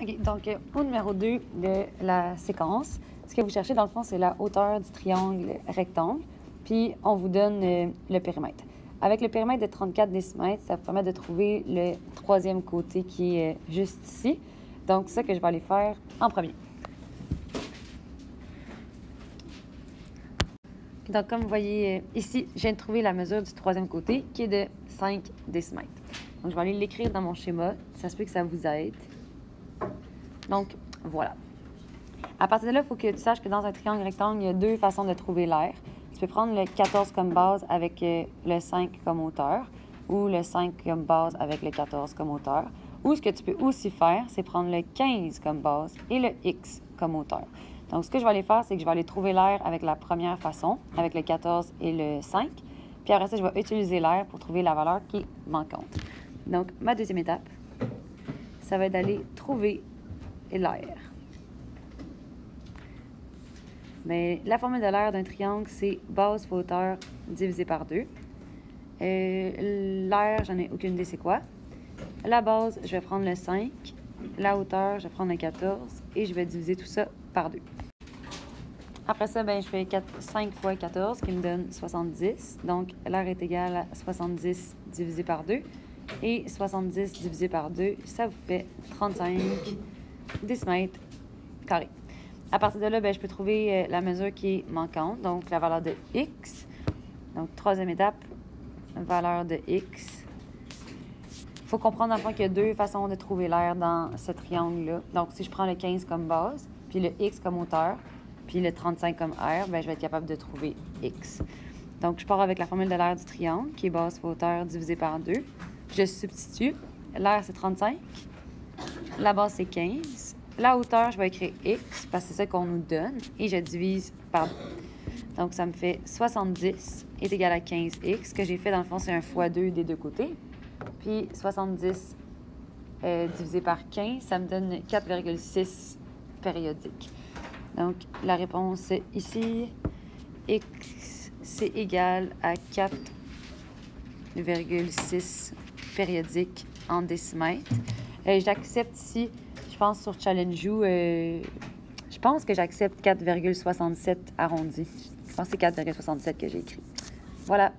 OK, donc au numéro 2 de la séquence, ce que vous cherchez dans le fond, c'est la hauteur du triangle rectangle, puis on vous donne le périmètre. Avec le périmètre de 34 décimètres, ça vous permet de trouver le troisième côté qui est juste ici. Donc, c'est ça que je vais aller faire en premier. Donc, comme vous voyez ici, je viens de trouver la mesure du troisième côté qui est de 5 décimètres. Donc, je vais aller l'écrire dans mon schéma. Ça se peut que ça vous aide. Donc, voilà. À partir de là, il faut que tu saches que dans un triangle rectangle, il y a deux façons de trouver l'aire. Tu peux prendre le 14 comme base avec le 5 comme hauteur ou le 5 comme base avec le 14 comme hauteur. Ou ce que tu peux aussi faire, c'est prendre le 15 comme base et le x comme hauteur. Donc, ce que je vais aller faire, c'est que je vais aller trouver l'aire avec la première façon, avec le 14 et le 5. Puis après ça, je vais utiliser l'aire pour trouver la valeur qui est manquante. Donc, ma deuxième étape, ça va être d'aller trouver l'aire. Mais la formule de l'aire d'un triangle, c'est base fois hauteur divisé par 2. L'aire, j'en ai aucune idée c'est quoi. La base, je vais prendre le 5. La hauteur, je vais prendre le 14. Et je vais diviser tout ça par 2. Après ça, je fais 5 fois 14 qui me donne 70. Donc, l'aire est égale à 70 divisé par 2. Et 70 divisé par 2, ça vous fait 35 décimètres carrés. À partir de là, je peux trouver la mesure qui est manquante, donc la valeur de x. Donc, troisième étape, valeur de x. Il faut comprendre enfin qu'il y a deux façons de trouver l'aire dans ce triangle-là. Donc, si je prends le 15 comme base, puis le x comme hauteur, puis le 35 comme r, je vais être capable de trouver x. Donc, je pars avec la formule de l'aire du triangle, qui est base fois hauteur divisé par 2. Je substitue. L'aire, c'est 35. La base, c'est 15. La hauteur, je vais écrire x, parce que c'est ça qu'on nous donne, et je divise par 2. Donc, ça me fait 70 est égal à 15x. Ce que j'ai fait, dans le fond, c'est un fois 2 des deux côtés. Puis, 70 divisé par 15, ça me donne 4,6 périodiques. Donc, la réponse ici, x, c'est égal à 4,6 périodiques en décimètres. J'accepte ici, je pense sur Challengeo, je pense que j'accepte 4,67 arrondi. Je pense que c'est 4,67 que j'ai écrit. Voilà.